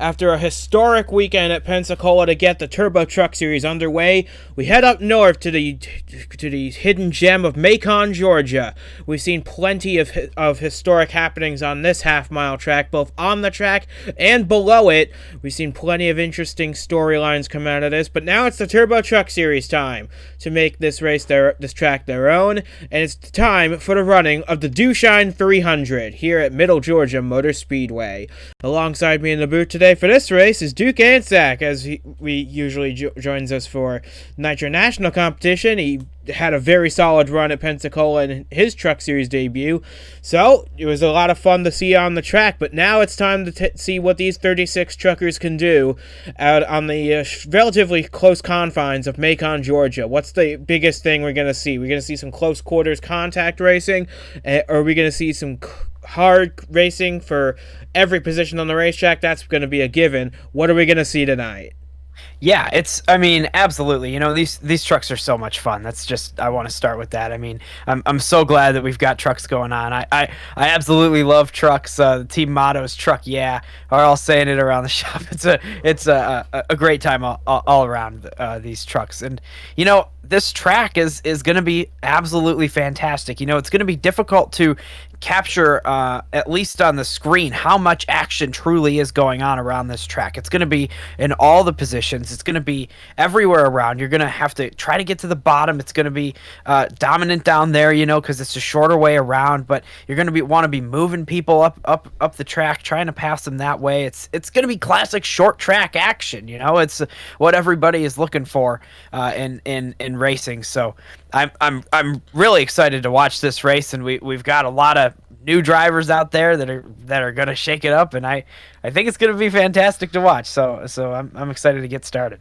After a historic weekend at Pensacola to get the Turbo Truck Series underway, we head up north to the hidden gem of Macon, Georgia. We've seen plenty of historic happenings on this half-mile track, both on the track and below it. We've seen plenty of interesting storylines come out of this, but now it's the Turbo Truck Series time to make this track their own, and it's time for the running of the Dewshine 300 here at Middle Georgia Motor Speedway. Alongside me in the booth today for this race is Duke Ansack, as he usually joins us for Nitro National competition. He had a very solid run at Pensacola in his Truck Series debut, so it was a lot of fun to see on the track, but now it's time to see what these 36 truckers can do out on the relatively close confines of Macon, Georgia. What's the biggest thing we're going to see? We're going to see some close quarters contact racing, or are we going to see some hard racing for every position on the racetrack? That's going to be a given. What are we going to see tonight? Yeah, absolutely. You know, these trucks are so much fun. I want to start with that. I mean, I'm so glad that we've got trucks going on. I absolutely love trucks. The team motto is "Truck Yeah." We're all saying it around the shop. It's a great time all around these trucks. And you know, this track is going to be absolutely fantastic. You know, it's going to be difficult to capture, at least on the screen, how much action truly is going on around this track. It's going to be in all the positions. It's going to be everywhere around. You're going to have to try to get to the bottom. It's going to be dominant down there, you know, because it's a shorter way around, but you're going to want to be moving people up the track, trying to pass them that way. It's going to be classic short track action, you know. It's what everybody is looking for in racing. So I'm really excited to watch this race, and we've got a lot of new drivers out there that are going to shake it up, and I think it's going to be fantastic to watch. So I'm excited to get started.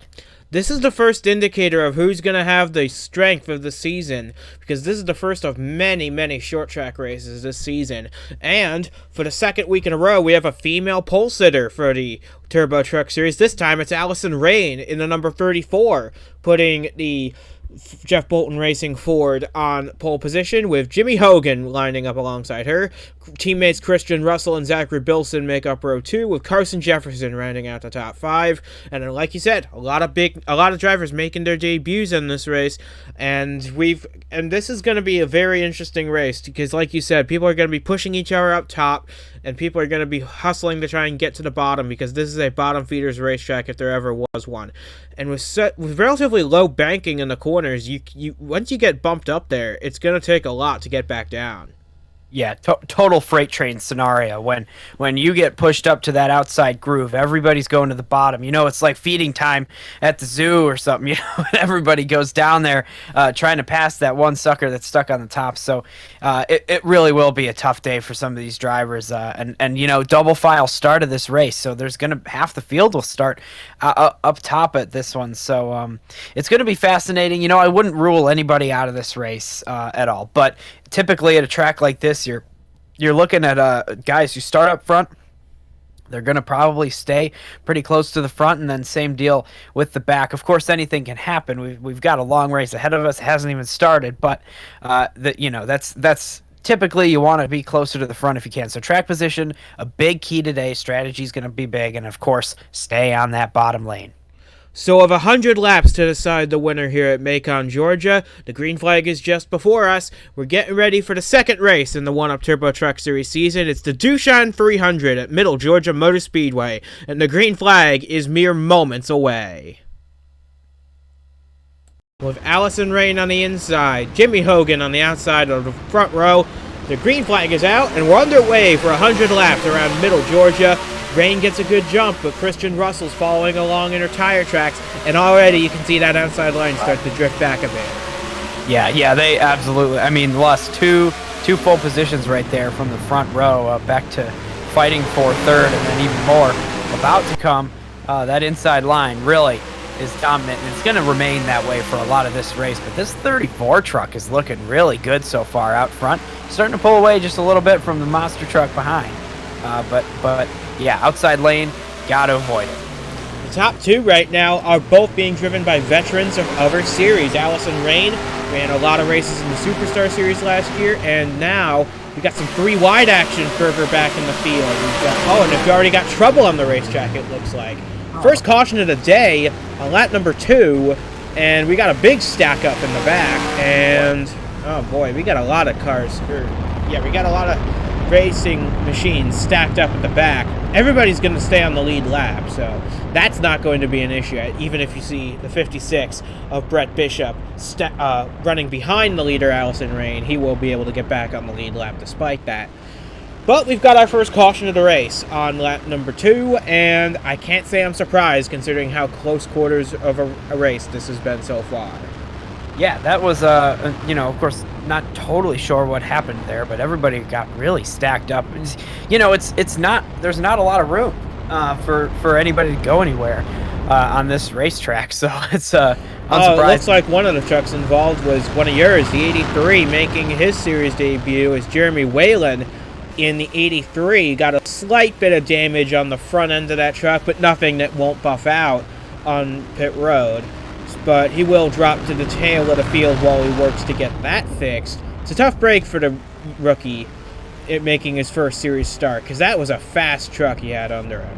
This is the first indicator of who's going to have the strength of the season, because this is the first of many, many short track races this season. And for the second week in a row, we have a female pole sitter for the Turbo Truck Series. This time it's Alison Rayne in the number 34, putting the Jeff Bolton Racing Ford on pole position, with Jimmy Hogan lining up alongside her. Teammates Christian Russell and Zachary Bilson make up row 2, with Carson Jefferson rounding out the top 5. And then, like you said, a lot of drivers making their debuts in this race, and this is going to be a very interesting race, because like you said, people are going to be pushing each other up top, and people are going to be hustling to try and get to the bottom, because this is a bottom feeders racetrack if there ever was one. And with relatively low banking in the corners, you once you get bumped up there, it's going to take a lot to get back down. Yeah, total freight train scenario. When you get pushed up to that outside groove, everybody's going to the bottom. You know, it's like feeding time at the zoo or something. You know, everybody goes down there trying to pass that one sucker that's stuck on the top. So it really will be a tough day for some of these drivers. And you know, double file start of this race, so there's gonna half the field will start up top at this one. So it's gonna be fascinating. You know, I wouldn't rule anybody out of this race at all, but typically at a track like this, you're looking at guys who start up front. They're going to probably stay pretty close to the front, and then same deal with the back. Of course, anything can happen. We've got a long race ahead of us. It hasn't even started, but that's typically you want to be closer to the front if you can. So track position, a big key today. Strategy is going to be big, and of course, stay on that bottom lane. So of 100 laps to decide the winner here at Macon, Georgia, the green flag is just before us. We're getting ready for the second race in the 1-Up Turbo Truck Series season. It's the Dewshine 300 at Middle Georgia Motor Speedway, and the green flag is mere moments away. With Alison Rayne on the inside, Jimmy Hogan on the outside of the front row, the green flag is out, and we're underway for 100 laps around Middle Georgia. Rayne gets a good jump, but Christian Russell's following along in her tire tracks, and already you can see that outside line start to drift back a bit. Yeah, they absolutely. I mean, lost two full positions right there from the front row back to fighting for third, and then even more about to come. That inside line really is dominant, and it's going to remain that way for a lot of this race. But this 34 truck is looking really good so far out front, starting to pull away just a little bit from the monster truck behind. But yeah, outside lane, got to avoid it. The top two right now are both being driven by veterans of other series. Alison Rayne ran a lot of races in the Superstar Series last year, and now We got some 3 wide action further back in the field. We've got, and we've already got trouble on the racetrack, it looks like. First caution of the day on lap number 2, and we got a big stack up in the back. And, oh boy, we got a lot of cars. We got a lot of racing machines stacked up at the back. Everybody's going to stay on the lead lap, so that's not going to be an issue. Even if you see the 56 of Brett Bishop running behind the leader, Alison Rayne, he will be able to get back on the lead lap despite that. But we've got our first caution of the race on lap number 2, and I can't say I'm surprised considering how close quarters of a race this has been so far. Yeah, that was, of course, not totally sure what happened there, but everybody got really stacked up. There's not a lot of room for anybody to go anywhere on this racetrack, so it's unsurprising. It looks like one of the trucks involved was one of yours, the 83, making his series debut is Jeremy Whalen in the 83. Got a slight bit of damage on the front end of that truck, but nothing that won't buff out on pit road. But he will drop to the tail of the field while he works to get that fixed. It's a tough break for the rookie making his first series start, because that was a fast truck he had under him.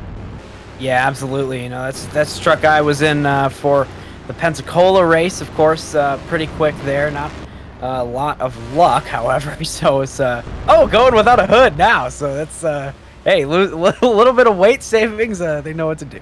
Yeah, absolutely. That's the truck I was in for the Pensacola race, of course. Pretty quick there. Not a lot of luck, however. So it's going without a hood now. So that's hey, a little bit of weight savings. They know what to do.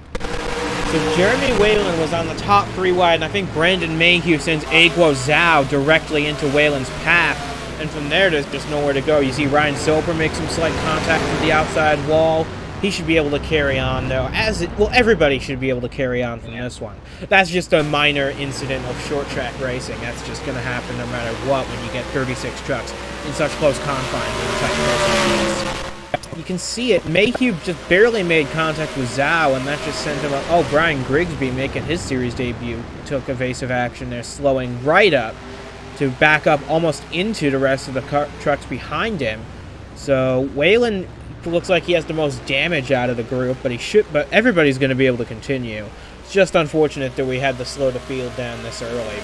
So Jeremy Whalen was on the top 3 wide, and I think Brandon Mayhew sends Aguo Zhao directly into Whalen's path, and from there there's just nowhere to go. You see Ryan Soper make some slight contact with the outside wall. He should be able to carry on, though. Everybody should be able to carry on from this one. That's just a minor incident of short track racing. That's just going to happen no matter what when you get 36 trucks in such close confines in a tight place like this. You can see it. Mayhew just barely made contact with Zhao, and that just sent him up. Oh, Brian Grigsby making his series debut took evasive action there, slowing right up to back up almost into the rest of the trucks behind him. So Whalen looks like he has the most damage out of the group, but everybody's going to be able to continue. It's just unfortunate that we had to slow the field down this early,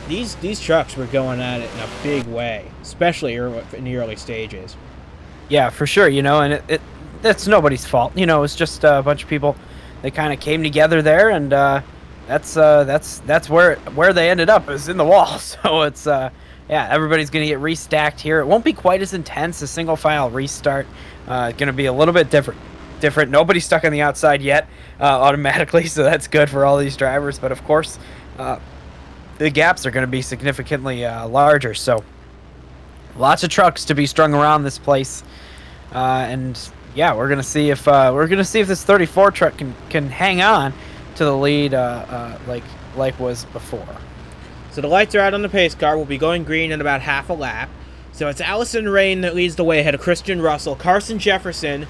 because these trucks were going at it in a big way, especially in the early stages. Yeah, for sure, and that's nobody's fault. It's just a bunch of people. They kind of came together there, and that's where they ended up, is in the wall. So it's everybody's gonna get restacked here. It won't be quite as intense. A single file restart. Gonna be a little bit different. Nobody's stuck on the outside yet automatically, so that's good for all these drivers. But of course, the gaps are gonna be significantly larger. So lots of trucks to be strung around this place. And yeah, we're gonna see if this 34 truck can hang on to the lead like was before. So the lights are out on the pace car. We'll be going green in about half a lap. So it's Alison Rayne that leads the way ahead of Christian Russell. Carson Jefferson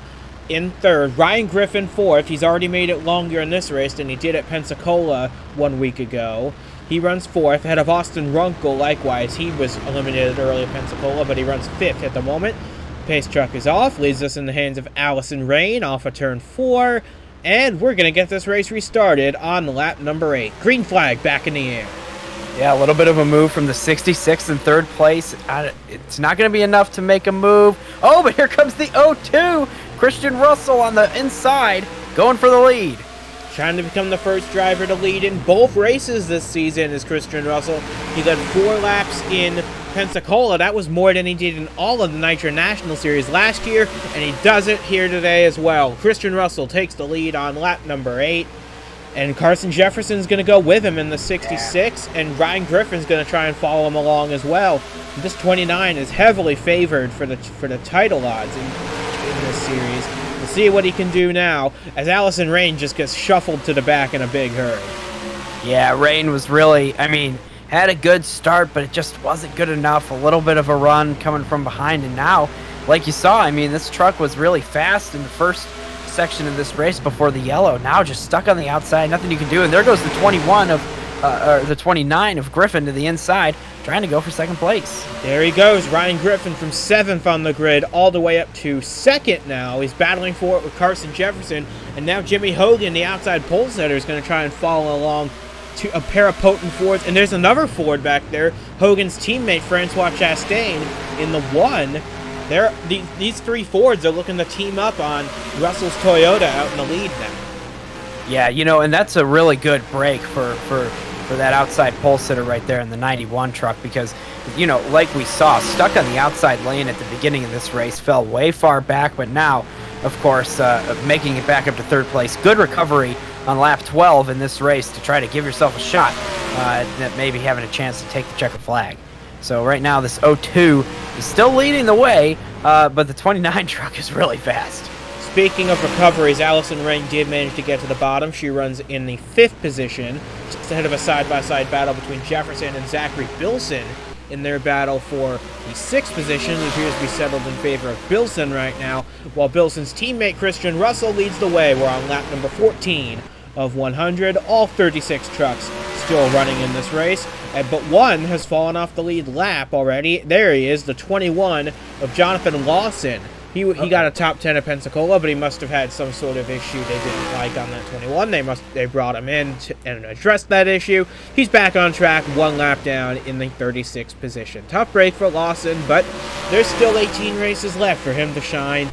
in third. Ryan Griffin fourth. He's already made it longer in this race than he did at Pensacola 1 week ago. He runs fourth ahead of Austin Runkle. Likewise, he was eliminated early at Pensacola, but he runs fifth at the moment. Pace truck is off, leaves us in the hands of Alison Rayne off of turn 4, and we're going to get this race restarted on lap number 8. Green flag back in the air. Yeah, a little bit of a move from the 66th in third place. It's not going to be enough to make a move. Oh, but here comes the 02. Christian Russell on the inside, going for the lead. Trying to become the first driver to lead in both races this season is Christian Russell. He led 4 laps in Pensacola. That was more than he did in all of the Nitro National Series last year, and he does it here today as well. Christian Russell takes the lead on lap number 8, and Carson Jefferson's going to go with him in the 66, and Ryan Griffin's going to try and follow him along as well. This 29 is heavily favored for the title odds in this series. We'll see what he can do now, as Alison Rayne just gets shuffled to the back in a big hurry. Yeah, Rayne was really, had a good start, but it just wasn't good enough. A little bit of a run coming from behind, and now, like you saw, this truck was really fast in the first section of this race before the yellow. Now just stuck on the outside, nothing you can do, and there goes the 29 of Griffin to the inside, trying to go for second place. There he goes, Ryan Griffin from 7th on the grid all the way up to 2nd now. He's battling for it with Carson Jefferson, and now Jimmy Hogan, the outside pole setter, is going to try and follow along to a pair of potent Fords, and there's another Ford back there, Hogan's teammate Francois Chastain in the 1, These three Fords are looking to team up on Russell's Toyota out in the lead now. Yeah, and that's a really good break for that outside pole sitter right there in the 91 truck because, like we saw, stuck on the outside lane at the beginning of this race, fell way far back, but now, of course, making it back up to third place. Good recovery on lap 12 in this race to try to give yourself a shot at maybe having a chance to take the checkered flag. So right now this 02 is still leading the way, but the 29 truck is really fast. Speaking of recoveries, Alison Rayne did manage to get to the bottom. She runs in the 5th position, just ahead of a side-by-side battle between Jefferson and Zachary Bilson in their battle for the 6th position. It appears to be settled in favor of Bilson right now, while Bilson's teammate Christian Russell leads the way. We're on lap number 14 of 100. All 36 trucks still running in this race, but one has fallen off the lead lap already. There he is, the 21 of Jonathan Lawson. He got a top 10 at Pensacola, but he must have had some sort of issue they didn't like on that 21. They brought him in and addressed that issue. He's back on track, one lap down in the 36th position. Tough break for Lawson, but there's still 18 races left for him to shine,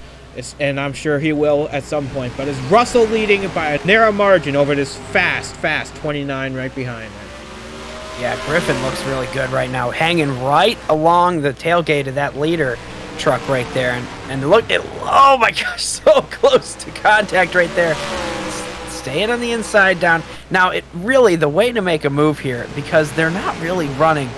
and I'm sure he will at some point. But is Russell leading by a narrow margin over this fast 29 right behind him? Yeah, Griffin looks really good right now, hanging right along the tailgate of that leader truck right there, and look at, oh my gosh, so close to contact right there. Staying on the inside down. Now, the way to make a move here, because they're not really running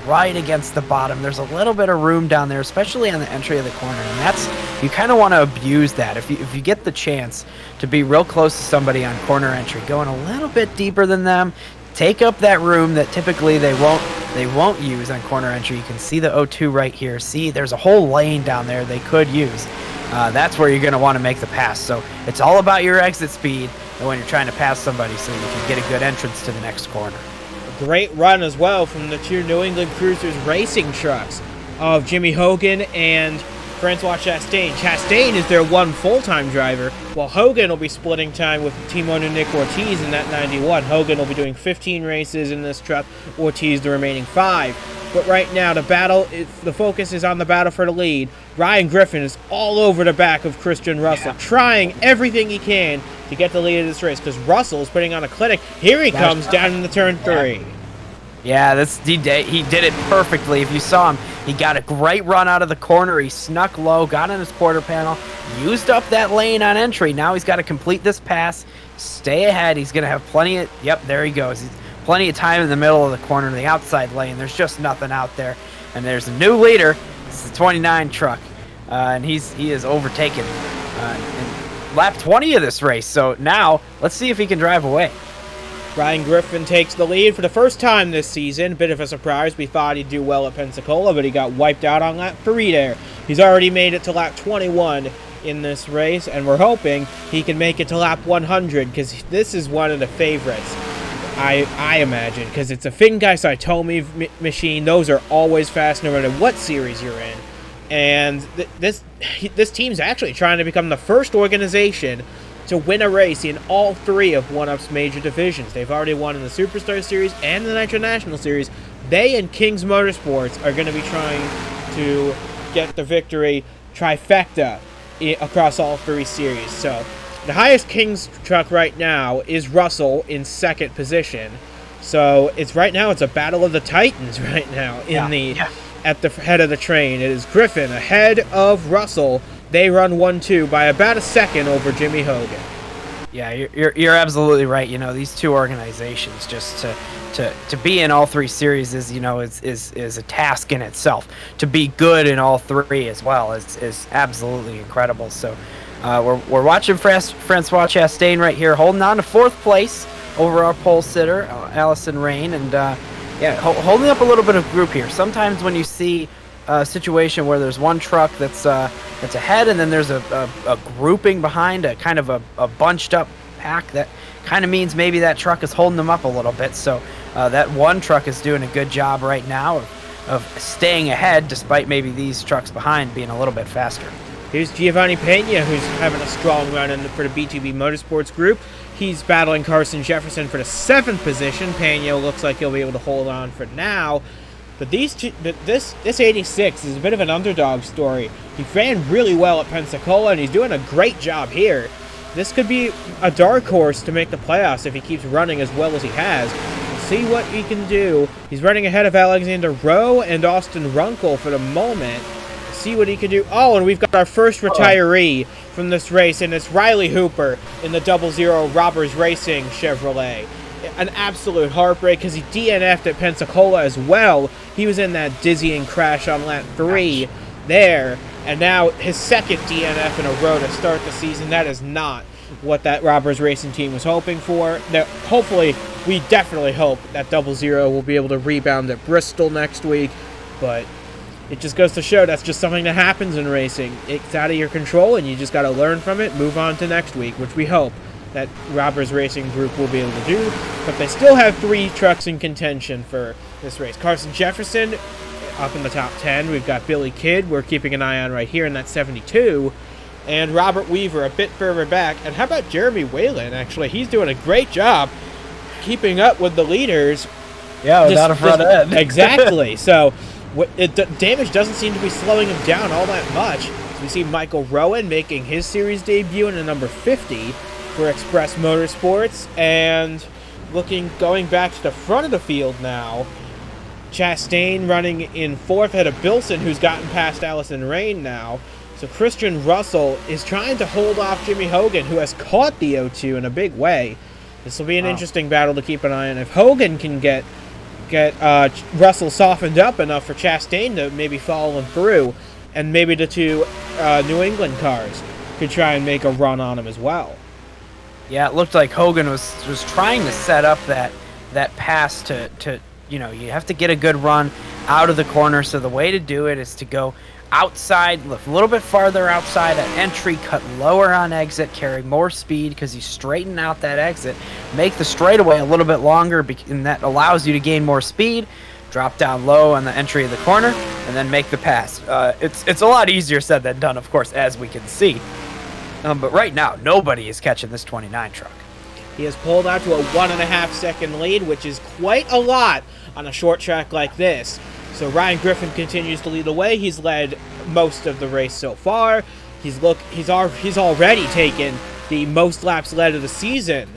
right against the bottom. There's a little bit of room down there, especially on the entry of the corner, and you kind of want to abuse that. If you get the chance to be real close to somebody on corner entry, going a little bit deeper than them, take up that room that typically they won't use on corner entry. You can see the 02 right here. See, there's a whole lane down there they could use. That's where you're going to want to make the pass. So it's all about your exit speed and when you're trying to pass somebody so you can get a good entrance to the next corner. A great run as well from the two New England Cruisers racing trucks of Jimmy Hogan and Francois Chastain. Chastain is their one full-time driver, while Hogan will be splitting time with team owner Nick Ortiz in that 91. Hogan will be doing 15 races in this truck, Ortiz the remaining 5. But right now, the focus is on the battle for the lead. Ryan Griffin is all over the back of Christian Russell, trying everything he can to get the lead of this race, because Russell is putting on a clinic. Here he comes down in the turn 3. Yeah, he did it perfectly. If you saw him, he got a great run out of the corner. He snuck low, got on his quarter panel, used up that lane on entry. Now he's got to complete this pass, stay ahead. He's going to have plenty of, there he goes. Plenty of time in the middle of the corner, the outside lane. There's just nothing out there. And there's a new leader. It's the 29 truck. And he is overtaken in lap 20 of this race. So now, let's see if he can drive away. Ryan Griffin takes the lead for the first time this season. Bit of a surprise. We thought he'd do well at Pensacola, but he got wiped out on lap 3 there. He's already made it to lap 21 in this race, and we're hoping he can make it to lap 100, because this is one of the favorites, I imagine, because it's a Fingai Saitomi machine. Those are always fast no matter what series you're in. And this team's actually trying to become the first organization to win a race in all 3 of 1UP's major divisions. They've already won in the Superstar Series and the Nitro National Series. They and Kings Motorsports are going to be trying to get the victory trifecta across all 3 series. So the highest Kings truck right now is Russell in 2nd position. So right now it's a battle of the Titans right now at the head of the train. It is Griffin ahead of Russell. They run 1-2 by about a second over Jimmy Hogan. Yeah, you're absolutely right. These two organizations, just to be in all 3 series is a task in itself. To be good in all 3 as well is absolutely incredible. So we're watching Francois Chastain right here, holding on to 4th place over our pole sitter, Alison Rayne, and holding up a little bit of group here. Sometimes when you see a situation where there's one truck that's ahead, and then there's a grouping behind, a kind of a bunched up pack, that kind of means maybe that truck is holding them up a little bit. So that one truck is doing a good job right now of staying ahead, despite maybe these trucks behind being a little bit faster. Here's Giovanni Pena, who's having a strong run for the B2B Motorsports group. He's battling Carson Jefferson for the 7th position. Pena looks like he'll be able to hold on for now. But this 86 is a bit of an underdog story. He ran really well at Pensacola, and he's doing a great job here. This could be a dark horse to make the playoffs if he keeps running as well as he has. We'll see what he can do. He's running ahead of Alexander Rowe and Austin Runkle for the moment. See what he can do. Oh, and we've got our first retiree from this race, and it's Riley Hooper in the 00 Robbers Racing Chevrolet. An absolute heartbreak because he DNF'd at Pensacola as well. He was in that dizzying crash on lap 3 there, and now his second DNF in a row to start the season. That is not what that Robbers Racing team was hoping for. Now, hopefully, we definitely hope that 00 will be able to rebound at Bristol next week, but it just goes to show that's just something that happens in racing. It's out of your control, and you just got to learn from it, move on to next week, which we hope that Robbers Racing Group will be able to do. But they still have 3 trucks in contention for this race. Carson Jefferson up in the top 10. We've got Billy Kidd we're keeping an eye on right here in that 72. And Robert Weaver a bit further back. And how about Jeremy Whalen, actually? He's doing a great job keeping up with the leaders. Yeah, without a front end. Exactly. So damage doesn't seem to be slowing him down all that much. So we see Michael Rowan making his series debut in the number 50 for Express Motorsports. And going back to the front of the field now, Chastain running in 4th ahead of Bilson, who's gotten past Alison Rayne now. So Christian Russell is trying to hold off Jimmy Hogan, who has caught the O2 in a big way. This will be an interesting battle to keep an eye on. If Hogan can get Russell softened up enough for Chastain to maybe follow him through, and maybe the 2 New England cars could try and make a run on him as well. Yeah, it looked like Hogan was trying to set up that pass to you have to get a good run out of the corner. So the way to do it is to go outside, a little bit farther outside at entry, cut lower on exit, carry more speed because you straighten out that exit, make the straightaway a little bit longer, and that allows you to gain more speed, drop down low on the entry of the corner, and then make the pass. It's a lot easier said than done, of course, as we can see. But right now, nobody is catching this 29 truck. He has pulled out to a 1.5 second lead, which is quite a lot on a short track like this. So Ryan Griffin continues to lead the way. He's led most of the race so far. He's already taken the most laps led of the season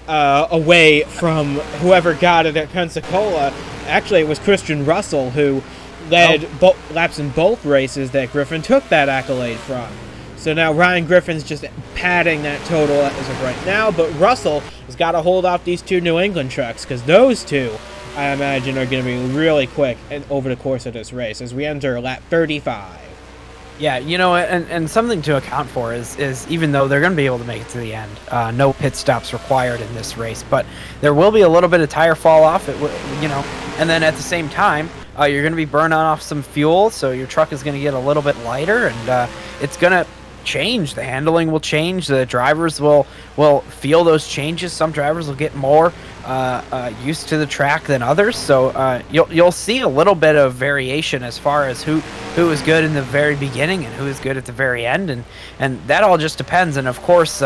away from whoever got it at Pensacola. Actually, it was Christian Russell who led laps in both races that Griffin took that accolade from. So now Ryan Griffin's just padding that total as of right now, but Russell has got to hold off these 2 New England trucks, because those 2, I imagine, are going to be really quick over the course of this race as we enter lap 35. Yeah, and something to account for is even though they're going to be able to make it to the end, no pit stops required in this race, but there will be a little bit of tire fall off, and then at the same time, you're going to be burning off some fuel, so your truck is going to get a little bit lighter, and it's going to change. The handling will change. The drivers will feel those changes. Some drivers will get more used to the track than others. So you'll see a little bit of variation as far as who is good in the very beginning and who is good at the very end, and that all just depends. And of course,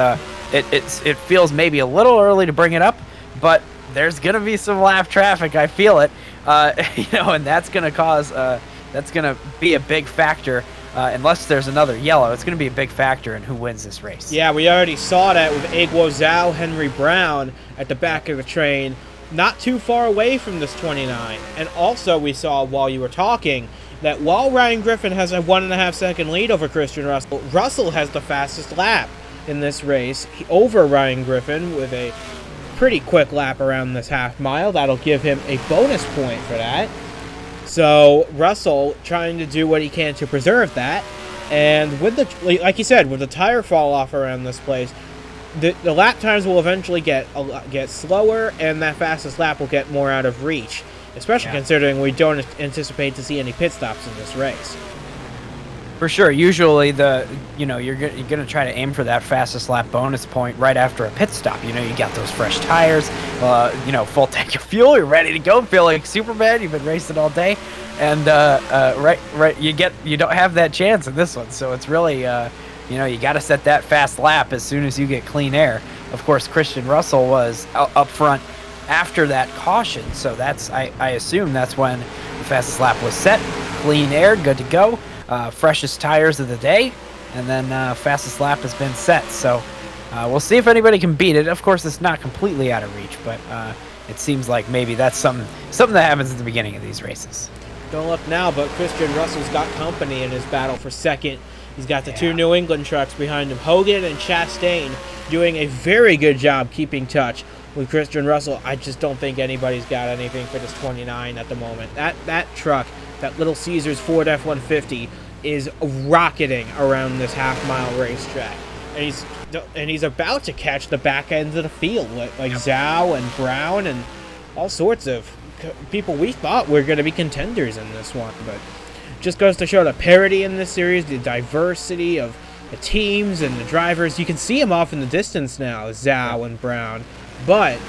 it feels maybe a little early to bring it up, but there's gonna be some lap traffic. I feel it, and that's gonna cause that's gonna be a big factor. Unless there's another yellow, it's going to be a big factor in who wins this race. Yeah, we already saw that with Aguo Zhao, Henry Brown at the back of the train, not too far away from this 29. And also we saw while you were talking that while Ryan Griffin has a 1.5 second lead over Christian Russell, Russell has the fastest lap in this race over Ryan Griffin with a pretty quick lap around this half mile. That'll give him a bonus point for that. So Russell trying to do what he can to preserve that, and with like you said, with the tire fall off around this place, the lap times will eventually get slower, and that fastest lap will get more out of reach, especially considering we don't anticipate to see any pit stops in this race. For sure. Usually you're gonna try to aim for that fastest lap bonus point right after a pit stop. You got those fresh tires, full tank of fuel, you're ready to go, feel like Superman, you've been racing all day, and you don't have that chance in this one. So it's really you got to set that fast lap as soon as you get clean air. Of course, Christian Russell was up front after that caution, so I assume that's when the fastest lap was set, clean air, good to go. freshest tires of the day, and then fastest lap has been set. So we'll see if anybody can beat it. Of course, it's not completely out of reach, but it seems like maybe that's something that happens at the beginning of these races. Don't look now, but Christian Russell's got company in his battle for second. He's got the two New England trucks behind him. Hogan and Chastain doing a very good job keeping touch with Christian Russell. I just don't think anybody's got anything for this 29 at the moment. That truck, that Little Caesars Ford F-150, is rocketing around this half-mile racetrack. And he's about to catch the back end of the field, like Zhao and Brown and all sorts of people we thought were going to be contenders in this one. But just goes to show the parity in this series, the diversity of the teams and the drivers. You can see them off in the distance now, Zhao and Brown. But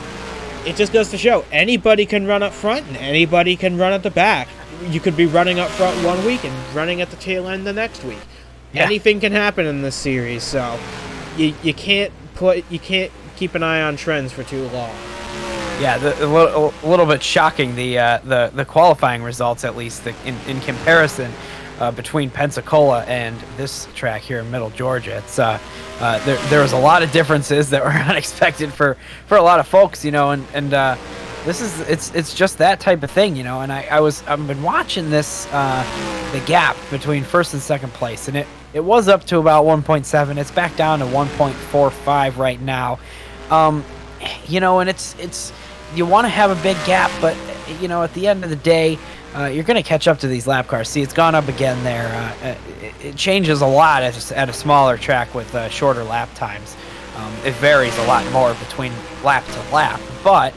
it just goes to show anybody can run up front and anybody can run at the back. You could be running up front one week and running at the tail end the next week. Yeah. Anything can happen in this series, so you can't keep an eye on trends for too long. Yeah, a little bit shocking the qualifying results, at least in comparison between Pensacola and this track here in Middle Georgia. It's there was a lot of differences that were unexpected for a lot of folks, and it's just that type of thing, And I've been watching this the gap between first and second place, and it was up to about 1.7. It's back down to 1.45 right now. And it's you want to have a big gap, but at the end of the day, you're going to catch up to these lap cars. See, it's gone up again there. It changes a lot at a smaller track with shorter lap times. It varies a lot more between lap to lap, but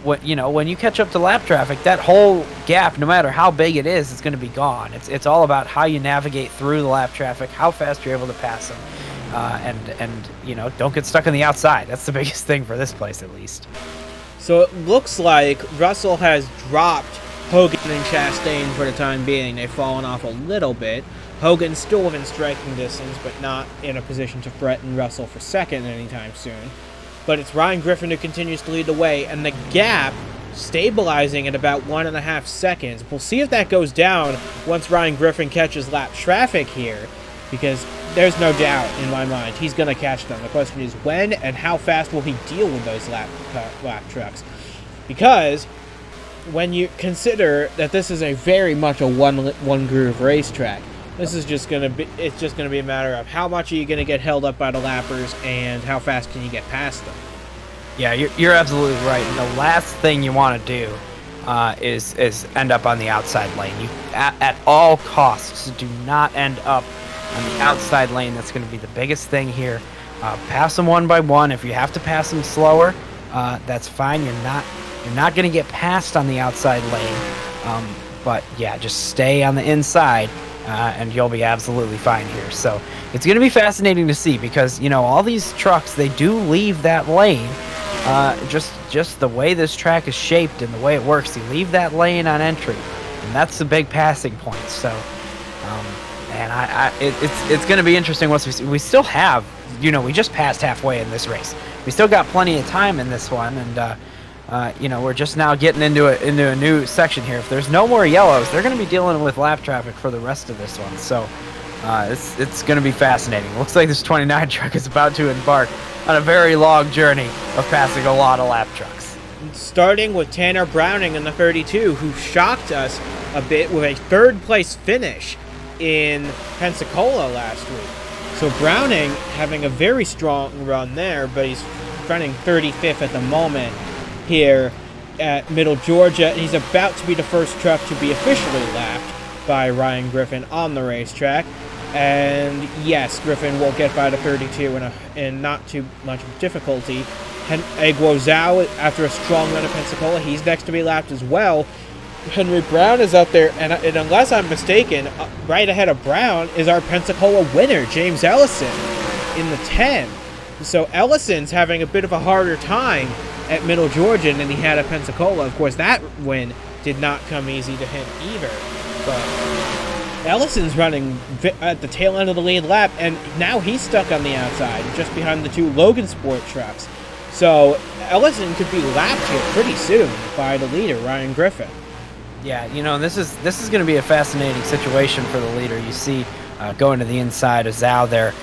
when you catch up to lap traffic, that whole gap, no matter how big it is going to be gone. It's all about how you navigate through the lap traffic, how fast you're able to pass them, and don't get stuck on the outside. That's the biggest thing for this place, at least. So it looks like Russell has dropped Hogan and Chastain for the time being. They've fallen off a little bit. Hogan's still within striking distance, but not in a position to threaten Russell for second anytime soon. But it's Ryan Griffin who continues to lead the way, and the gap stabilizing at about 1.5 seconds. We'll see if that goes down once Ryan Griffin catches lap traffic here, because there's no doubt in my mind he's going to catch them. The question is when and how fast will he deal with those lap trucks? Because when you consider that this is a very much a one groove racetrack, this is just going to be a matter of how much are you going to get held up by the lappers and how fast can you get past them. Yeah, you're absolutely right. And the last thing you want to do is end up on the outside lane. You at all costs do not end up on the outside lane. That's going to be the biggest thing here. Pass them one by one. If you have to pass them slower, that's fine. You're not going to get passed on the outside lane. But yeah, just stay on the inside. And you'll be absolutely fine here. So it's going to be fascinating to see because, all these trucks, they do leave that lane. Just the way this track is shaped and the way it works, you leave that lane on entry. And that's the big passing point. So, it's going to be interesting once we still have, we just passed halfway in this race. We still got plenty of time in this one. And, we're just now getting into a new section here. If there's no more yellows, they're going to be dealing with lap traffic for the rest of this one. So it's going to be fascinating. Looks like this 29 truck is about to embark on a very long journey of passing a lot of lap trucks. Starting with Tanner Browning in the 32, who shocked us a bit with a third-place finish in Pensacola last week. So Browning having a very strong run there, but he's running 35th at the moment here at Middle Georgia. He's about to be the first truck to be officially lapped by Ryan Griffin on the racetrack. And yes, Griffin will get by the 32 in not too much difficulty. Guo Zhao, after a strong run at Pensacola, he's next to be lapped as well. Henry Brown is up there, and unless I'm mistaken, right ahead of Brown is our Pensacola winner, James Ellison, in the 10. So Ellison's having a bit of a harder time at Middle Georgia than he had at Pensacola. Of course, that win did not come easy to him either. But Ellison's running at the tail end of the lead lap, and now he's stuck on the outside, just behind the two Logan Sport trucks. So Ellison could be lapped here pretty soon by the leader, Ryan Griffin. Yeah, this is going to be a fascinating situation for the leader. You see, going to the inside of Zhao there,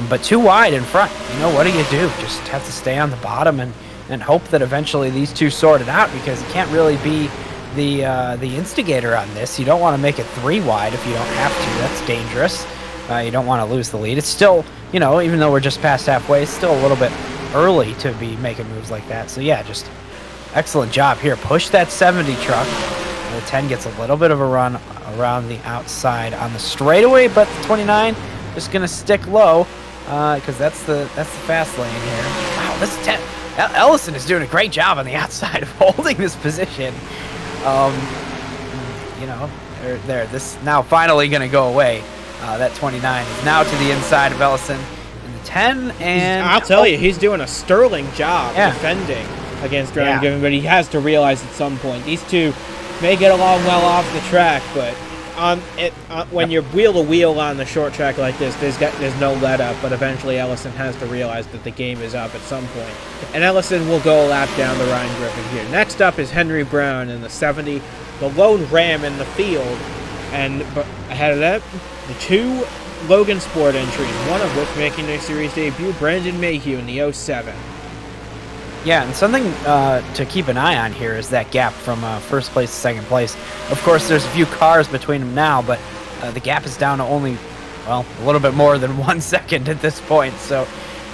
but too wide in front. What do you do? Just have to stay on the bottom and hope that eventually these two sort it out, because you can't really be the instigator on this. You don't want to make it 3 wide if you don't have to. That's dangerous. You don't want to lose the lead. It's still, even though we're just past halfway, it's still a little bit early to be making moves like that. So yeah, just excellent job here. Push that 70 truck. The 10 gets a little bit of a run around the outside on the straightaway, but the 29 just gonna stick low because that's the fast lane here. Wow, this 10. Ellison is doing a great job on the outside of holding this position. This now finally gonna go away. That 29 is now to the inside of Ellison in the 10, and I'll tell you, he's doing a sterling job defending against Drowning Griffin, but he has to realize at some point these two may get along well off the track, but when you're wheel to wheel on the short track like this, there's no let up. But eventually, Ellison has to realize that the game is up at some point, and Ellison will go a lap down the Ryan Griffin here. Next up is Henry Brown in the 70, the lone Ram in the field, but ahead of that, the 2 Logan Sport entries, one of which making their series debut, Brandon Mayhew in the 07. Yeah, and something to keep an eye on here is that gap from first place to second place. Of course, there's a few cars between them now, but the gap is down to only, a little bit more than 1 second at this point. So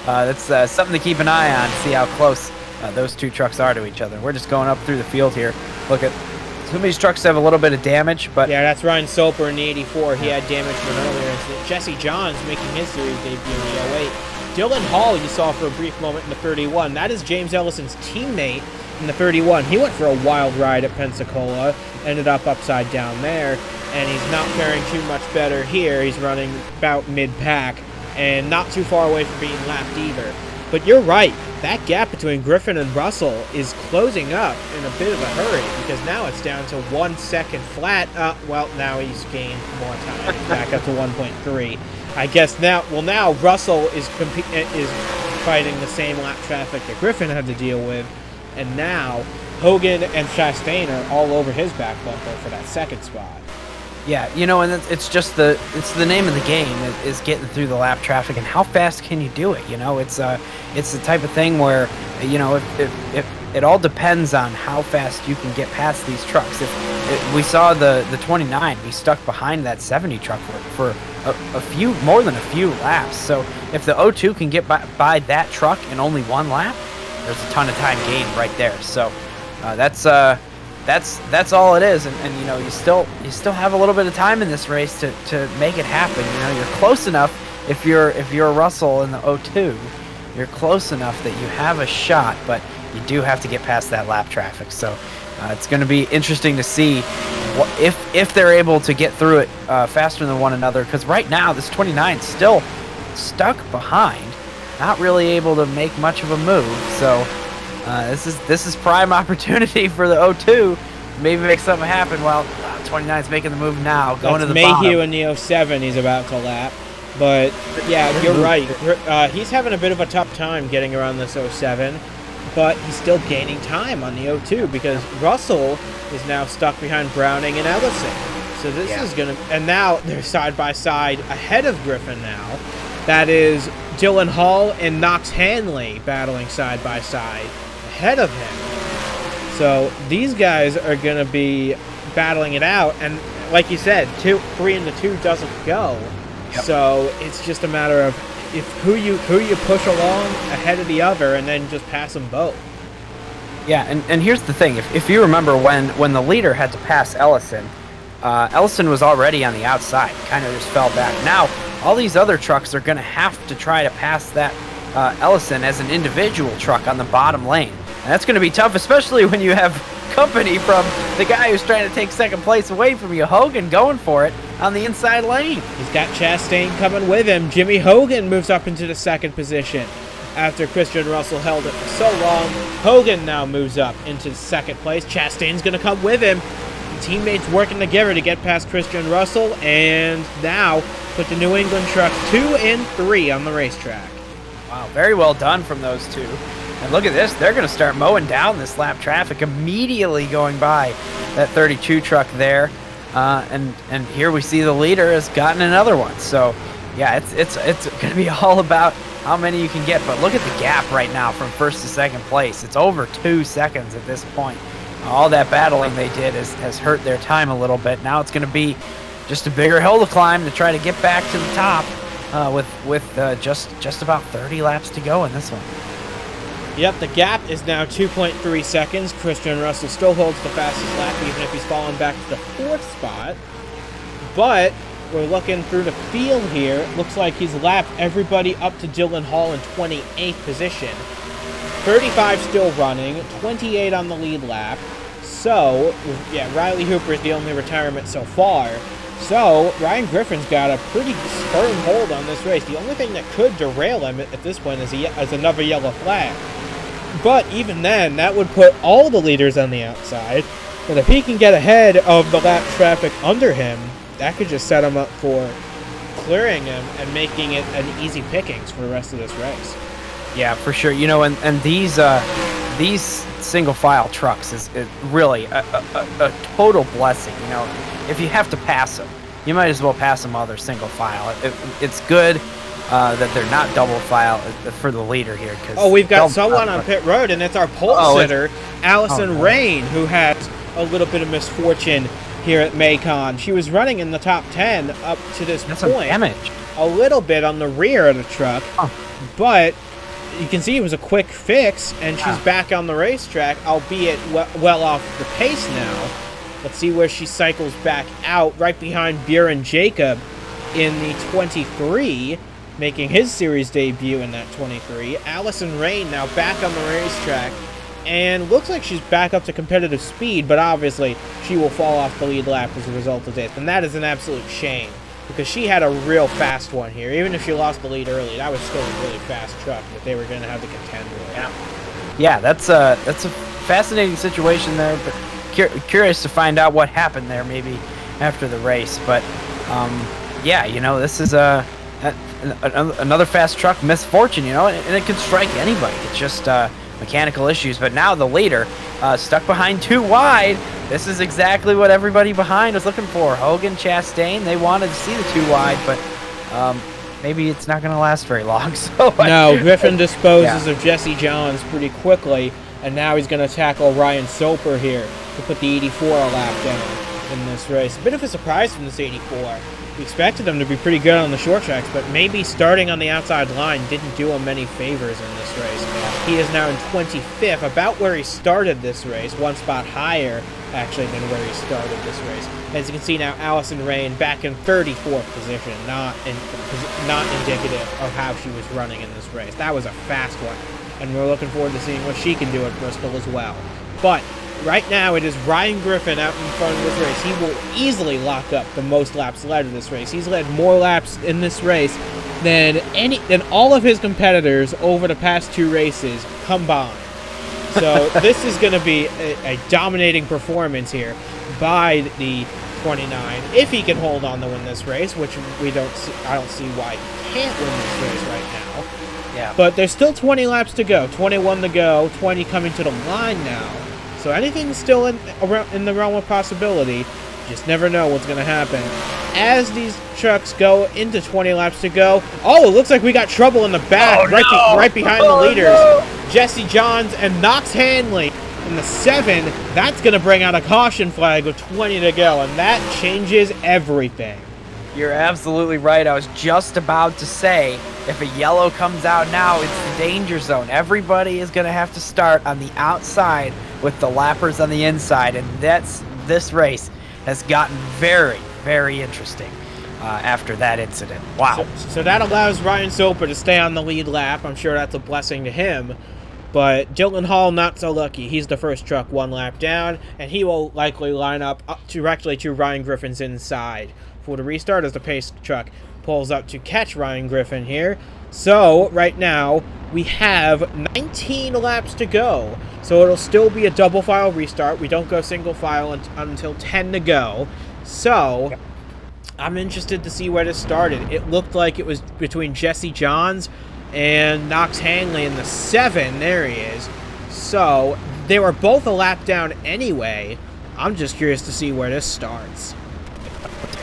that's something to keep an eye on, see how close those two trucks are to each other. We're just going up through the field here. Look at some of these trucks have a little bit of damage, but yeah, that's Ryan Soper in the 84. He had damage from an earlier incident. Jesse Johns making his series debut in the 08. Dylan Hall you saw for a brief moment in the 31. That is James Ellison's teammate in the 31. He went for a wild ride at Pensacola, ended up upside down there, and he's not faring too much better here. He's running about mid-pack and not too far away from being lapped either. But you're right, that gap between Griffin and Russell is closing up in a bit of a hurry, because now it's down to 1 second flat. Now he's gained more time, back up to 1.3. I guess now Russell is fighting the same lap traffic that Griffin had to deal with, and now Hogan and Chastain are all over his back bumper for that second spot. Yeah, and it's just the name of the game is getting through the lap traffic, and how fast can you do it? It's the type of thing where if it all depends on how fast you can get past these trucks. If we saw the 29 be stuck behind that 70 truck for more than a few laps. So if the 02 can get by that truck in only 1 lap, there's a ton of time gained right there. So that's all it is, and you still have a little bit of time in this race to make it happen. You're close enough. If you're Russell in the 02, you're close enough that you have a shot, but you do have to get past that lap traffic. So it's going to be interesting to see if they're able to get through it faster than one another, because right now this 29 is still stuck behind, not really able to make much of a move. So this is prime opportunity for the 02. Maybe make something happen. Well, 29's making the move now, going to the bottom. Mayhew in the 07 he's about to lap. But yeah, you're right. He's having a bit of a tough time getting around this 07, but he's still gaining time on the 02 because Russell is now stuck behind Browning and Ellison. So this is going to... And now they're side by side ahead of Griffin now. That is Dylan Hall and Knox Hanley battling side by side ahead of him. So these guys are going to be battling it out. And like you said, 3 and the 2 doesn't go. Yep. So it's just a matter of who you push along ahead of the other and then just pass them both. Yeah, and here's the thing. If you remember when the leader had to pass Ellison, Ellison was already on the outside, kind of just fell back. Now, all these other trucks are going to have to try to pass that Ellison as an individual truck on the bottom lane. And that's going to be tough, especially when you have company from the guy who's trying to take second place away from you, Hogan, going for it on the inside lane. He's got Chastain coming with him. Jimmy Hogan moves up into the second position. After Christian Russell held it for so long, Hogan now moves up into second place. Chastain's going to come with him. The teammates working together to get past Christian Russell, and now put the New England trucks 2 and 3 on the racetrack. Wow, very well done from those two. And look at this, they're going to start mowing down this lap traffic, immediately going by that 32 truck there. And here we see the leader has gotten another one. So, yeah, it's going to be all about how many you can get. But look at the gap right now from first to second place. It's over 2 seconds at this point. All that battling they did has hurt their time a little bit. Now it's going to be just a bigger hill to climb to try to get back to the top with just about 30 laps to go in this one. Yep, the gap is now 2.3 seconds. Christian Russell still holds the fastest lap, even if he's fallen back to the 4th spot. But we're looking through the field here. It looks like he's lapped everybody up to Dylan Hall in 28th position. 35 still running, 28 on the lead lap. So, yeah, Riley Hooper is the only retirement so far. So, Ryan Griffin's got a pretty firm hold on this race. The only thing that could derail him at this point is another yellow flag. But even then, that would put all the leaders on the outside. And if he can get ahead of the lap traffic under him, that could just set him up for clearing him and making it an easy pickings for the rest of this race. Yeah, for sure. You know, and these single file trucks is really a total blessing. You know, if you have to pass them, you might as well pass them other single file. It's good that they're not double file for the leader here. Oh, we've got someone on pit road, and it's our pole sitter, Alison Rayne, who has a little bit of misfortune here at Macon. She was running in the top 10 up to this point. Some damage. A little bit on the rear of the truck, but you can see it was a quick fix, and she's back on the racetrack, albeit well off the pace now. Let's see where she cycles back out, right behind Buren Jacob in the 23, making his series debut in that 23. Alison Rayne now back on the racetrack, and looks like she's back up to competitive speed, but obviously she will fall off the lead lap as a result of this, and that is an absolute shame, because she had a real fast one here. Even if she lost the lead early, that was still a really fast truck that they were going to have to contend with. Yeah, that's a fascinating situation there, but curious to find out what happened there maybe after the race. But yeah, you know, this is another fast truck misfortune, you know, and it can strike anybody. It's just mechanical issues. But now the leader stuck behind too wide. This is exactly what everybody behind was looking for. Hogan, Chastain, they wanted to see the too wide, but maybe it's not going to last very long. So no, Griffin disposes of Jesse Johns pretty quickly, and now he's going to tackle Ryan Soper here to put the 84 lap down in this race. A bit of a surprise from this 84. We expected him to be pretty good on the short tracks, but maybe starting on the outside line didn't do him many favors in this race. He is now in 25th, about where he started this race, one spot higher actually than where he started this race. As you can see now, Alison Rayne back in 34th position, not indicative of how she was running in this race. That was a fast one, and we're looking forward to seeing what she can do at Bristol as well. But right now, it is Ryan Griffin out in front of this race. He will easily lock up the most laps led of this race. He's led more laps in this race than all of his competitors over the past 2 races combined. So this is going to be a dominating performance here by the 29, if he can hold on to win this race, which I don't see why he can't win this race right now. Yeah. But there's still 20 laps to go, 21 to go, 20 coming to the line now. So anything's still in the realm of possibility. Just never know what's going to happen. As these trucks go into 20 laps to go, it looks like we got trouble in the back, right behind the leaders. No. Jesse Johns and Knox Hanley in the 7. That's going to bring out a caution flag with 20 to go, and that changes everything. You're absolutely right. I was just about to say, if a yellow comes out now, it's the danger zone. Everybody is going to have to start on the outside with the lappers on the inside, and this race has gotten very, very interesting after that incident. Wow. So that allows Ryan Soper to stay on the lead lap. I'm sure that's a blessing to him. But Dylan Hall, not so lucky. He's the first truck 1 lap down, and he will likely line up directly to Ryan Griffin's inside for the restart as the pace truck pulls up to catch Ryan Griffin here. So right now we have 19 laps to go. So it'll still be a double file restart. We don't go single file until 10 to go. So I'm interested to see where this started. It looked like it was between Jesse Johns and Knox Hanley in the 7. There he is. So they were both a lap down anyway. I'm just curious to see where this starts.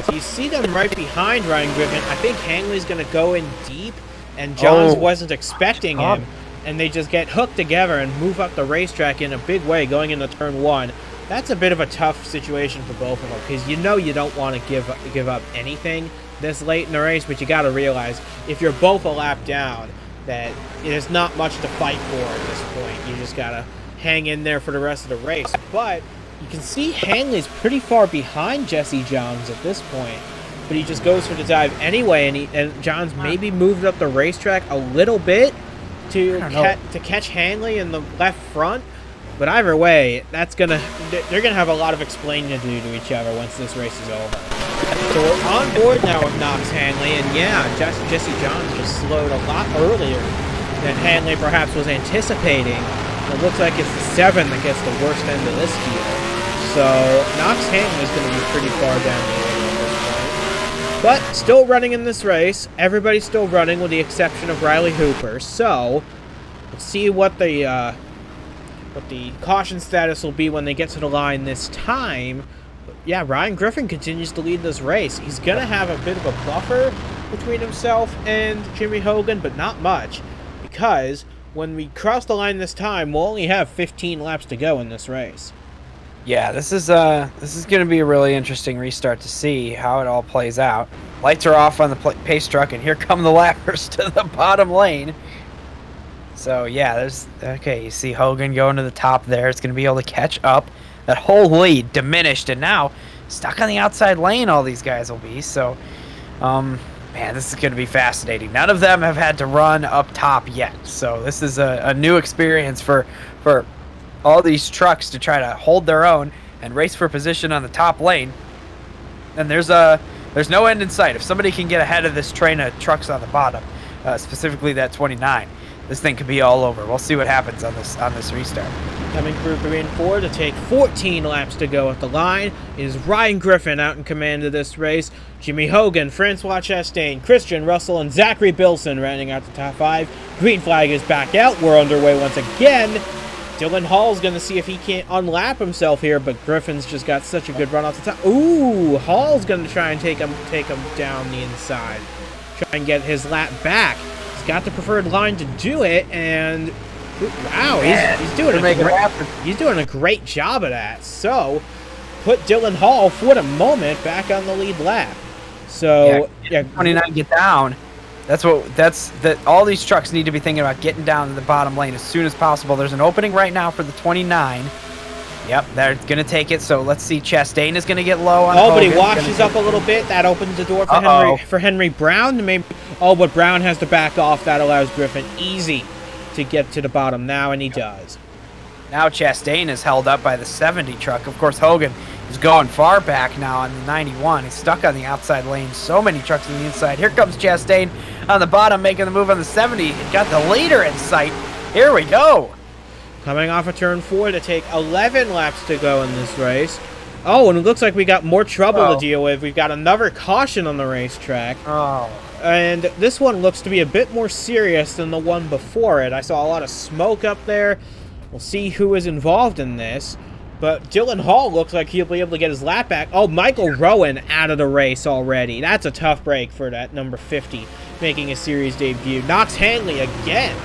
So you see them right behind Ryan Griffin. I think Hanley's going to go in deep, and Johns wasn't expecting him, and they just get hooked together and move up the racetrack in a big way going into turn 1. That's a bit of a tough situation for both of them, because you know you don't want to give up anything this late in the race, but you got to realize if you're both a lap down that there's not much to fight for at this point. You just got to hang in there for the rest of the race. But you can see Hanley's pretty far behind Jesse Johns at this point, but he just goes for the dive anyway, and Johns maybe moved up the racetrack a little bit to catch Hanley in the left front. But either way, they're gonna have a lot of explaining to do to each other once this race is over. So we're on board now with Knox Hanley, and yeah, Jesse Johns just slowed a lot earlier than Hanley perhaps was anticipating. It looks like it's the 7 that gets the worst end of this deal. So Knox Hanley's going to be pretty far down the order at this point. But still running in this race. Everybody's still running with the exception of Riley Hooper. So let's see what the caution status will be when they get to the line this time. But yeah, Ryan Griffin continues to lead this race. He's going to have a bit of a buffer between himself and Jimmy Hogan, but not much, because when we cross the line this time, we'll only have 15 laps to go in this race. Yeah, this is going to be a really interesting restart to see how it all plays out. Lights are off on the pace truck, and here come the lappers to the bottom lane. So yeah, you see Hogan going to the top there. It's going to be able to catch up. That whole lead diminished, and now stuck on the outside lane all these guys will be. So, man, this is going to be fascinating. None of them have had to run up top yet. So this is a new experience for all these trucks to try to hold their own and race for position on the top lane. And there's no end in sight. If somebody can get ahead of this train of trucks on the bottom, specifically that 29, this thing could be all over. We'll see what happens on this restart. Coming through 3 and 4 to take 14 laps to go at the line is Ryan Griffin out in command of this race. Jimmy Hogan, Francois Chastain, Christian Russell, and Zachary Bilson rounding out the top 5. Green flag is back out. We're underway once again. Dylan Hall's going to see if he can't unlap himself here, but Griffin's just got such a good run off the top. Ooh, Hall's going to try and take him down the inside. Try and get his lap back. He's got the preferred line to do it, and wow, he's doing a great job of that. So, put Dylan Hall for the moment back on the lead lap. So, yeah, 29 get down. All these trucks need to be thinking about getting down to the bottom lane as soon as possible. There's an opening right now for the 29. Yep, they're going to take it. So let's see. Chastain is going to get low on Hogan. But he washes up a little bit. That opens the door for Henry Brown. But Brown has to back off. That allows Griffin easy to get to the bottom now, and he does. Now Chastain is held up by the 70 truck. Of course, Hogan is going far back now on the 91. He's stuck on the outside lane. So many trucks on the inside. Here comes Chastain on the bottom, making the move on the 70. Got the leader in sight. Here we go. Coming off of turn 4 to take 11 laps to go in this race. Oh, and it looks like we got more trouble to deal with. We've got another caution on the racetrack. Oh. And this one looks to be a bit more serious than the one before it. I saw a lot of smoke up there. We'll see who is involved in this. But Dylan Hall looks like he'll be able to get his lap back. Oh, Michael Rowan out of the race already. That's a tough break for that number 50 making a series debut. Knox Hanley again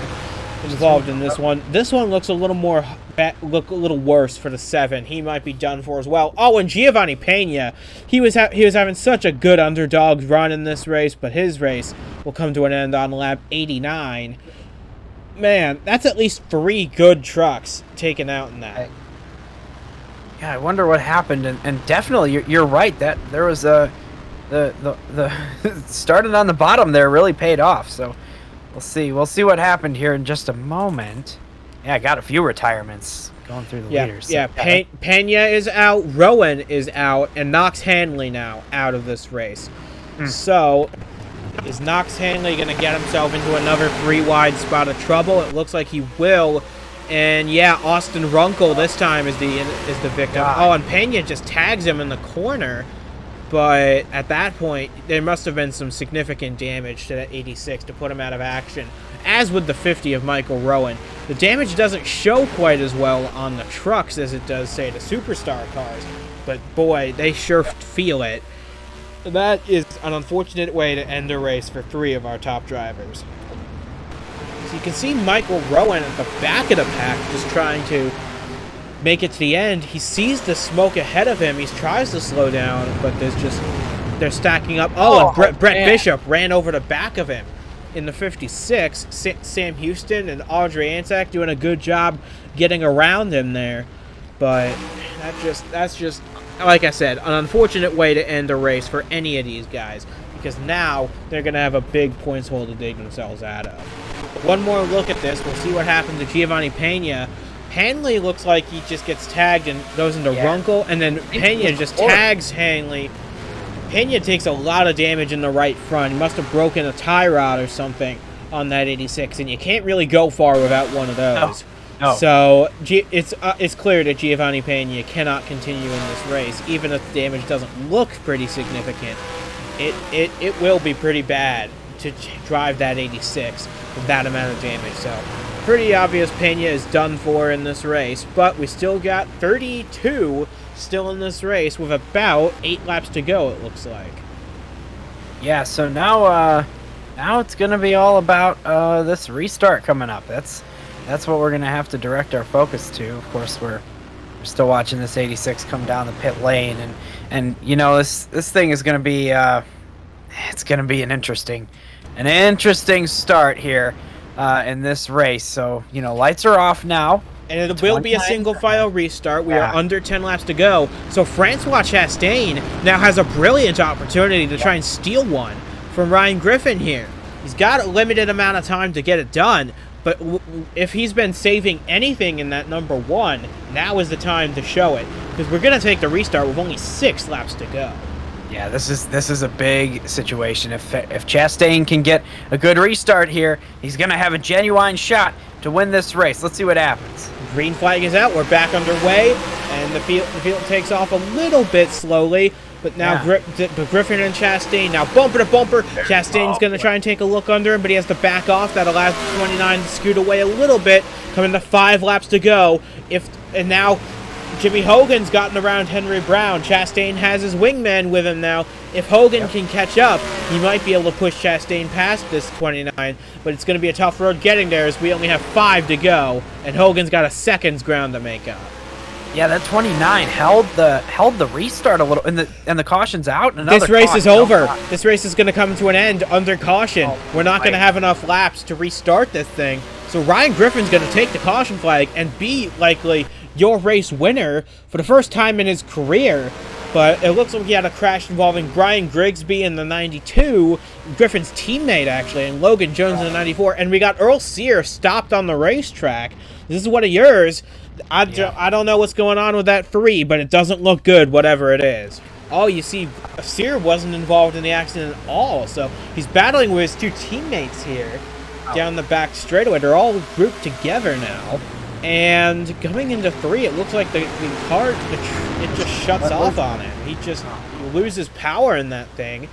involved in this one. This one looks a little worse for the 7. He might be done for as well. Oh, and Giovanni Pena, he was having such a good underdog run in this race, but his race will come to an end on lap 89. Man, that's at least 3 good trucks taken out in that. Yeah, I wonder what happened, and definitely you're right that there was the starting on the bottom there really paid off. So we'll see what happened here in just a moment. Yeah, I got a few retirements going through the leaders. Yeah, Pena is out, Rowan is out, and Knox Hanley now out of this race. So is Knox Hanley going to get himself into another 3 wide spot of trouble? It looks like he will. And yeah, Austin Runkle this time is the victim. Oh, and Pena just tags him in the corner. But at that point, there must have been some significant damage to that 86 to put him out of action. as with the 50 of Michael Rowan. The damage doesn't show quite as well on the trucks as it does, say, the Superstar cars, but boy, they sure feel it. That is an unfortunate way to end a race for 3 of our top drivers. So you can see Michael Rowan at the back of the pack just trying to make it to the end. He sees the smoke ahead of him. He tries to slow down, but they're stacking up. And Brett Bishop ran over the back of him in the 56. Sam Houston and Audrey Anzac doing a good job getting around him there. But that's just, like I said, an unfortunate way to end a race for any of these guys, because now they're going to have a big points hole to dig themselves out of. One more look at this. We'll see what happens to Giovanni Pena. Hanley looks like he just gets tagged and goes into Runkle, and then Pena just tags Hanley. Pena takes a lot of damage in the right front. He must have broken a tie rod or something on that 86, and you can't really go far without one of those. No. So it's clear that Giovanni Pena cannot continue in this race, even if the damage doesn't look pretty significant. It will be pretty bad to drive that 86 with that amount of damage. So pretty obvious Pena is done for in this race, but we still got 32 still in this race with about 8 laps to go, it looks like. Yeah, so now it's going to be all about this restart coming up. That's what we're going to have to direct our focus to. Of course, we're still watching this 86 come down the pit lane, and you know, this thing is going to be it's going to be an interesting start here in this race. So, you know, lights are off now. And it will be a single file restart. We are under 10 laps to go. So Francois Chastain now has a brilliant opportunity to try and steal one from Ryan Griffin here. He's got a limited amount of time to get it done, but if he's been saving anything in that number 1, now is the time to show it, because we're going to take the restart with only 6 laps to go. Yeah, this is a big situation. If Chastain can get a good restart here, he's going to have a genuine shot to win this race. Let's see what happens. Green flag is out. We're back underway, and the field takes off a little bit slowly. But now Griffin and Chastain now bumper to bumper. Chastain's going to try and take a look under him, but he has to back off. That allows 29 to scoot away a little bit. Coming to 5 laps to go. And now Jimmy Hogan's gotten around Henry Brown. Chastain has his wingman with him now. If Hogan can catch up, he might be able to push Chastain past this 29, but it's going to be a tough road getting there as we only have 5 to go, and Hogan's got a second's ground to make up. Yeah, that 29 held the restart a little, and the caution's out. And this race is over. This race is going to come to an end under caution. We're not going to have enough laps to restart this thing. So Ryan Griffin's going to take the caution flag and be likely your race winner for the first time in his career. But it looks like he had a crash involving Brian Grigsby in the 92, Griffin's teammate actually, and Logan Jones in the 94. And we got Earl Sear stopped on the racetrack. This is one of yours. I don't know what's going on with that 3, but it doesn't look good, whatever it is. Oh, you see, Sear wasn't involved in the accident at all, so he's battling with his 2 teammates here down the back straightaway. They're all grouped together now. And coming into 3, it looks like the car, it just shuts off on him. He just loses power in that thing.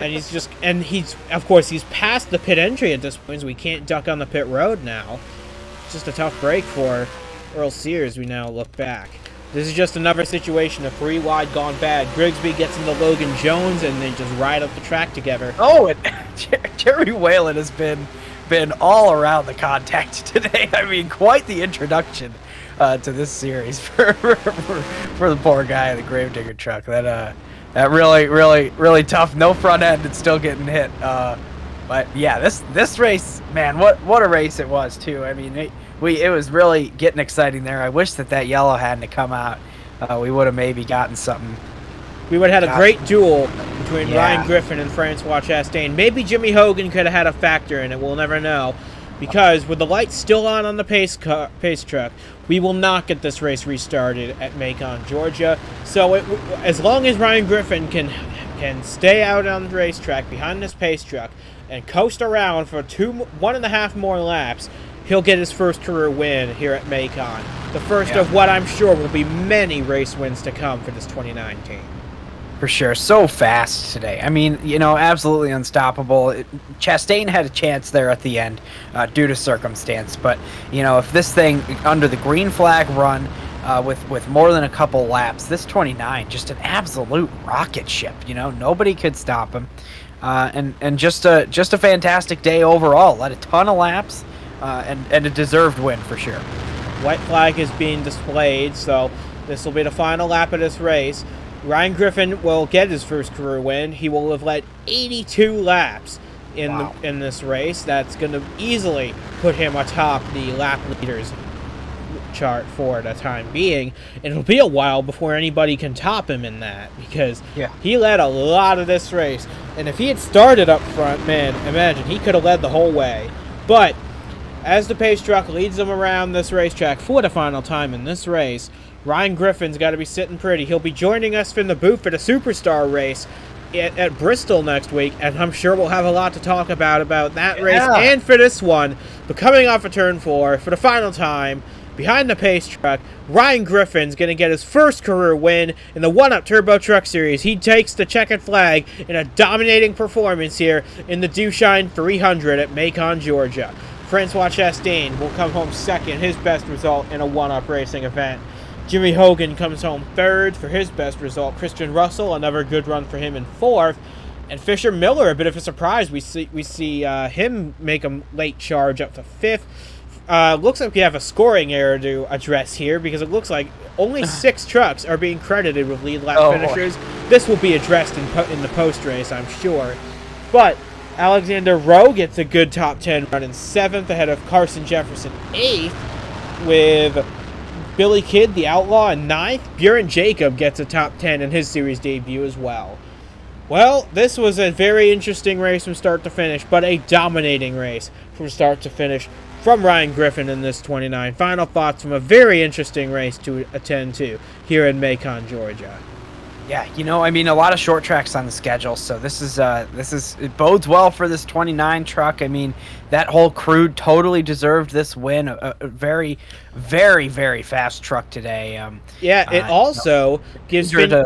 And he's of course, he's past the pit entry at this point, so we can't duck on the pit road now. It's just a tough break for Earl Sears, we now look back. This is just another situation, a 3 wide gone bad. Grigsby gets into Logan Jones, and they just ride up the track together. Oh, and Jerry Whalen has been all around the contact today. I mean, quite the introduction to this series for the poor guy in the Gravedigger truck. That really tough. No front end and still getting hit. But yeah, this race, man, what a race it was too. I mean, it was really getting exciting there. I wish that yellow hadn't come out. We would have maybe gotten something. We would have had a great duel between Ryan Griffin and Francois Chastain. Maybe Jimmy Hogan could have had a factor in it. We'll never know. Because with the lights still on the pace truck, we will not get this race restarted at Macon, Georgia. So as long as Ryan Griffin can stay out on the racetrack behind this pace truck and coast around for 1.5 more laps, he'll get his first career win here at Macon. The first of what I'm sure will be many race wins to come for this 2019. For sure. So fast today. I mean, absolutely unstoppable. Chastain had a chance there at the end due to circumstance. But, if this thing, under the green flag run, with more than a couple laps, this 29, just an absolute rocket ship. Nobody could stop him. And just a fantastic day overall. Led a ton of laps and a deserved win for sure. White flag is being displayed, so this will be the final lap of this race. Ryan Griffin will get his first career win. He will have led 82 laps in this race. That's going to easily put him atop the lap leaders chart for the time being. And it'll be a while before anybody can top him in that, because he led a lot of this race. And if he had started up front, man, imagine, he could have led the whole way. But as the pace truck leads them around this racetrack for the final time in this race, Ryan Griffin's got to be sitting pretty. He'll be joining us in the booth for the Superstar race at Bristol next week, and I'm sure we'll have a lot to talk about that race and for this one. But coming off of Turn 4, for the final time, behind the pace truck, Ryan Griffin's going to get his first career win in the 1-Up Turbo Truck Series. He takes the checkered flag in a dominating performance here in the Dewshine 300 at Macon, Georgia. Francois Chastain will come home second, his best result in a 1-Up racing event. Jimmy Hogan comes home third for his best result. Christian Russell, another good run for him, in fourth. And Fisher Miller, a bit of a surprise. We see him make a late charge up to fifth. Looks like we have a scoring error to address here, because it looks like only 6 trucks are being credited with lead lap finishers. Boy. This will be addressed in the post-race, I'm sure. But Alexander Rowe gets a good top 10 run in 7th, ahead of Carson Jefferson 8th, with Billy Kidd, the Outlaw, in 9th. Buren Jacob gets a top 10 in his series debut as well. Well, this was a very interesting race from start to finish, but a dominating race from start to finish from Ryan Griffin in this 29. Final thoughts from a very interesting race to attend to here in Macon, Georgia. Yeah, a lot of short tracks on the schedule, so it bodes well for this 29 truck. I mean, that whole crew totally deserved this win. A very, very, very fast truck today. It also gives Finn Guy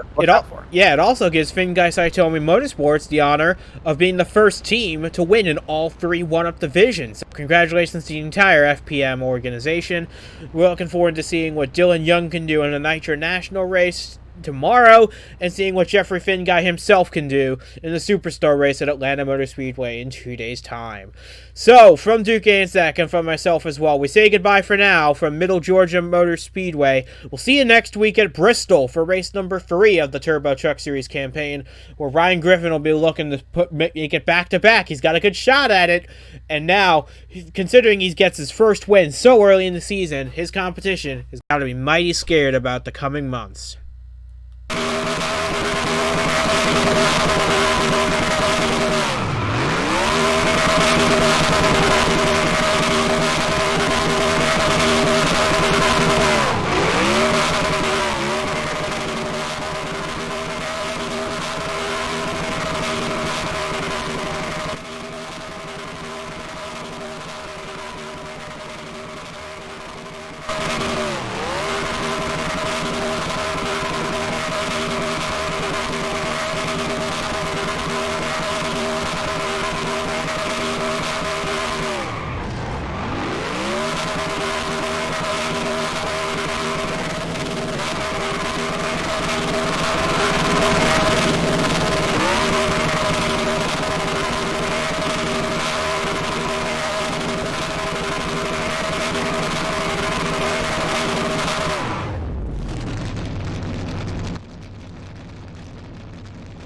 Saitomi Motorsports the honor of being the first team to win in all 3 1-Up divisions. So congratulations to the entire FPM organization. We're looking forward to seeing what Dylan Young can do in a Nitro National race tomorrow, and seeing what Jeffrey Finn Guy himself can do in the Superstar race at Atlanta Motor Speedway in 2 days' time. So, from Duke Anzac and from myself as well, we say goodbye for now from Middle Georgia Motor Speedway. We'll see you next week at Bristol for race number 3 of the Turbo Truck Series campaign, where Ryan Griffin will be looking to make it back-to-back. He's got a good shot at it, and now, considering he gets his first win so early in the season, his competition has got to be mighty scared about the coming months.